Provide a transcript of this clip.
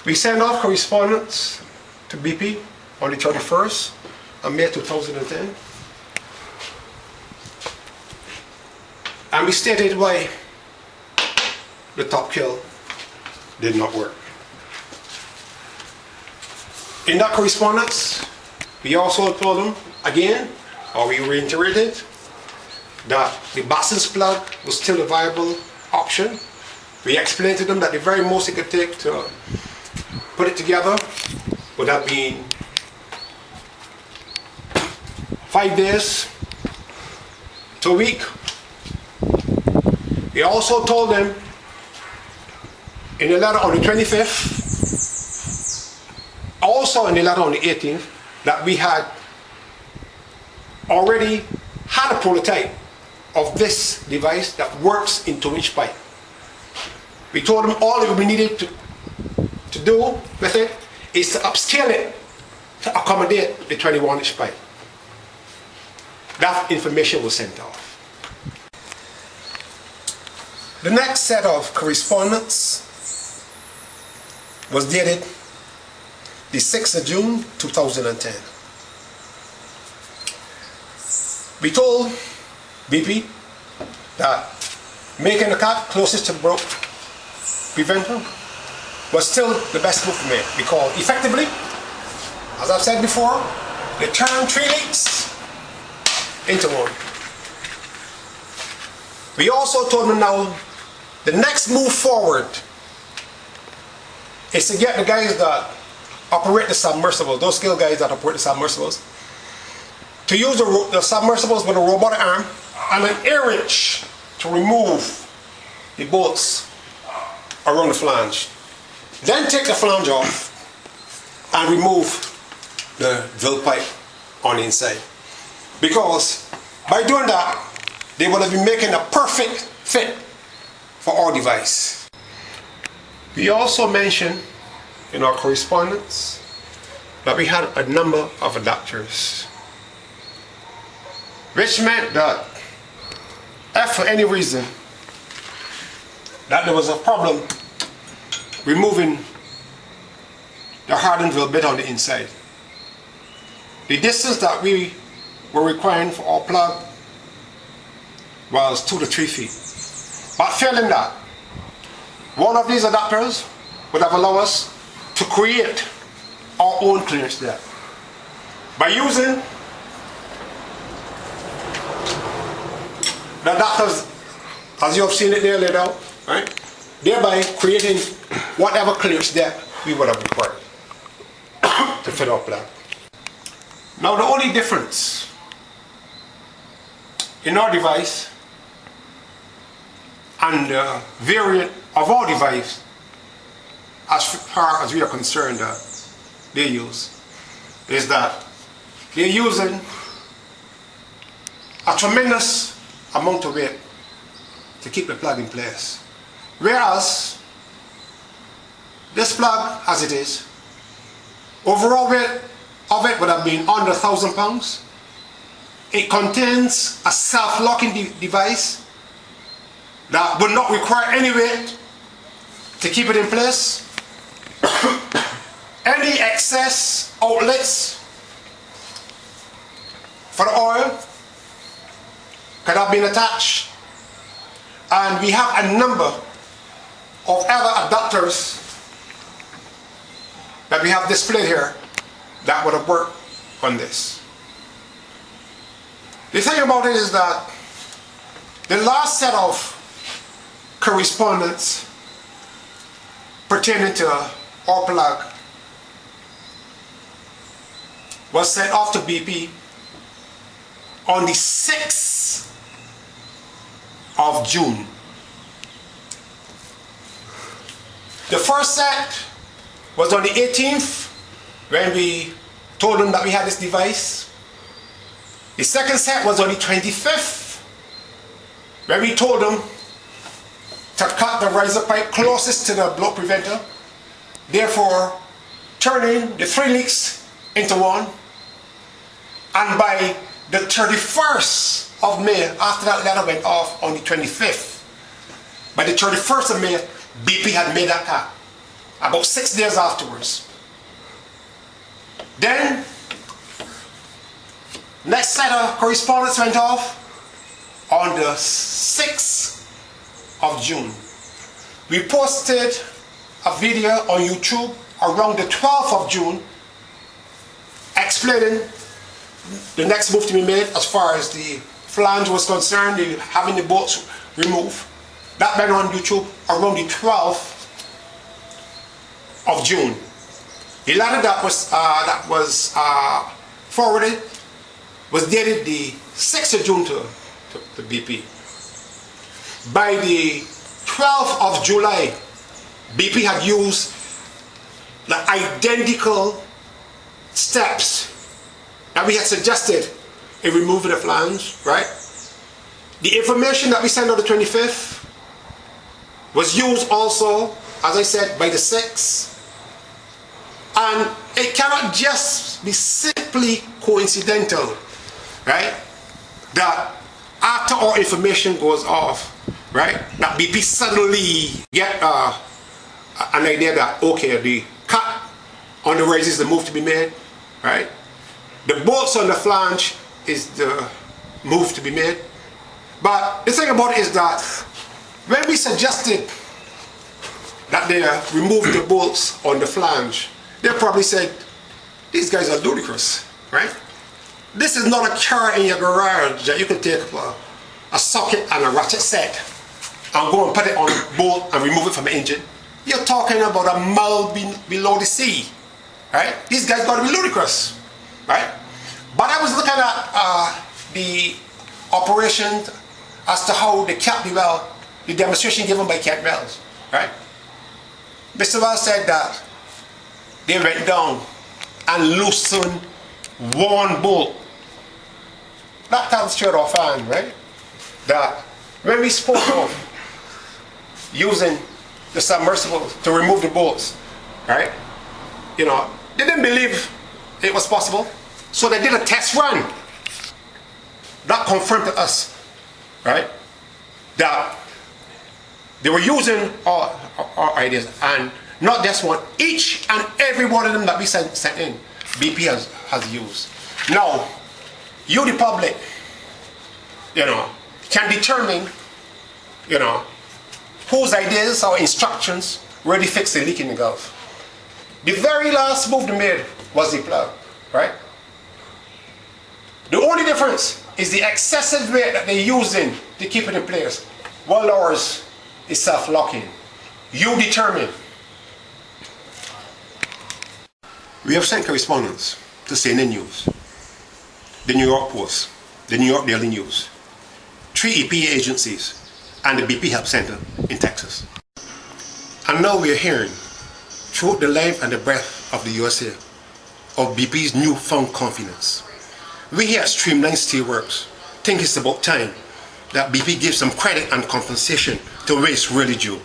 We sent off correspondence to BP on the 31st of May 2010. And we stated why the top kill did not work. In that correspondence, we also told them again, or we reiterated, that the Basson's plug was still a viable option. We explained to them that the very most it could take to put it together would have been 5 days to a week. We also told them in the letter on the 25th, also in the letter on the 18th, that we had already had a prototype of this device that works in 2-inch pipe. We told them all that we needed to do with it is to upscale it to accommodate the 21-inch pipe. That information was sent off. The next set of correspondence was dated the 6th of June 2010. We told BP that making the cap closest to the broke preventer was still the best move to make, because effectively, as I've said before, they turn 3 leaks into one. We also told them now the next move forward is to get the guys that operate the submersibles, those skilled guys that operate the submersibles, to use the submersibles with a robotic arm and an air wrench to remove the bolts around the flange. Then take the flange off and remove the drill pipe on the inside. Because by doing that, they would have been making a perfect fit for our device. We also mentioned in our correspondence that we had a number of adapters, which meant that if for any reason that there was a problem removing the hardened drill bit on the inside, the distance that we were requiring for our plug was 2 to 3 feet. But failing that, one of these adapters would have allowed us to create our own clearance depth by using the adapters as you have seen it there laid out, right? Thereby creating whatever clearance depth we would have required to fit our plug. Now the only difference in our device and the variant of our device, as far as we are concerned, they use, is that they're using a tremendous amount of weight to keep the plug in place. Whereas this plug, as it is, overall weight of it would have been under 1,000 pounds. It contains a self-locking device that would not require any weight to keep it in place. Any excess outlets for the oil could have been attached, and we have a number of other adapters that we have displayed here that would have worked on this. The thing about it is that the last set of correspondence pertaining to our plug was sent off to BP on the 6th of June. The first set was on the 18th when we told them that we had this device. The second set was on the 25th when we told them to cut the riser pipe closest to the blow preventer, therefore turning the 3 leaks into one. And by the 31st of May, after that letter went off on the 25th, by the 31st of May, BP had made that cap about 6 days afterwards. Then, next set of correspondence went off on the 6th of June. We posted a video on YouTube around the 12th of June explaining the next move to be made as far as the flange was concerned, having the boats removed. That went on YouTube around the 12th of June. The letter that was forwarded was dated the 6th of June to BP. By the 12th of July, BP had used the identical steps that we had suggested in removing the flange, right? The information that we sent on the 25th was used also, as I said, by the 6th. And it cannot just be simply coincidental, right? That after all information goes off, right, that BP suddenly get an idea that, okay, the cut on the wedge is the move to be made, right? The bolts on the flange is the move to be made. But the thing about it is that when we suggested that they remove the bolts on the flange, they probably said, these guys are ludicrous, right? This is not a car in your garage that you can take a socket and a ratchet set and go and put it on a bolt and remove it from the engine. You're talking about a mile below the sea, right? These guys got to be ludicrous, right? But I was looking at the operation as to how the Captain Wells, the demonstration given by Captain Wells, right? Mr. Wells said that they went down and loosened one bolt. That comes straight off hand, right? That when we spoke of using the submersible to remove the bolts, right? You know, they didn't believe it was possible, so they did a test run. That confirmed to us, right, that they were using our ideas, and not just one, each and every one of them that we sent in, BP has used. Now, you the public, you know, can determine, you know, whose ideas or instructions really fix the leak in the Gulf. The very last move they made was the plug, right? The only difference is the excessive weight that they're using to keep it in place, while ours is self-locking. You determine. We have sent correspondence to CNN News, the New York Post, the New York Daily News, 3 EPA agencies, and the BP Help Center in Texas. And now we are hearing, throughout the length and the breadth of the USA, of BP's newfound confidence. We here at Streamline Steelworks think it's about time that BP gives some credit and compensation to where it's really due.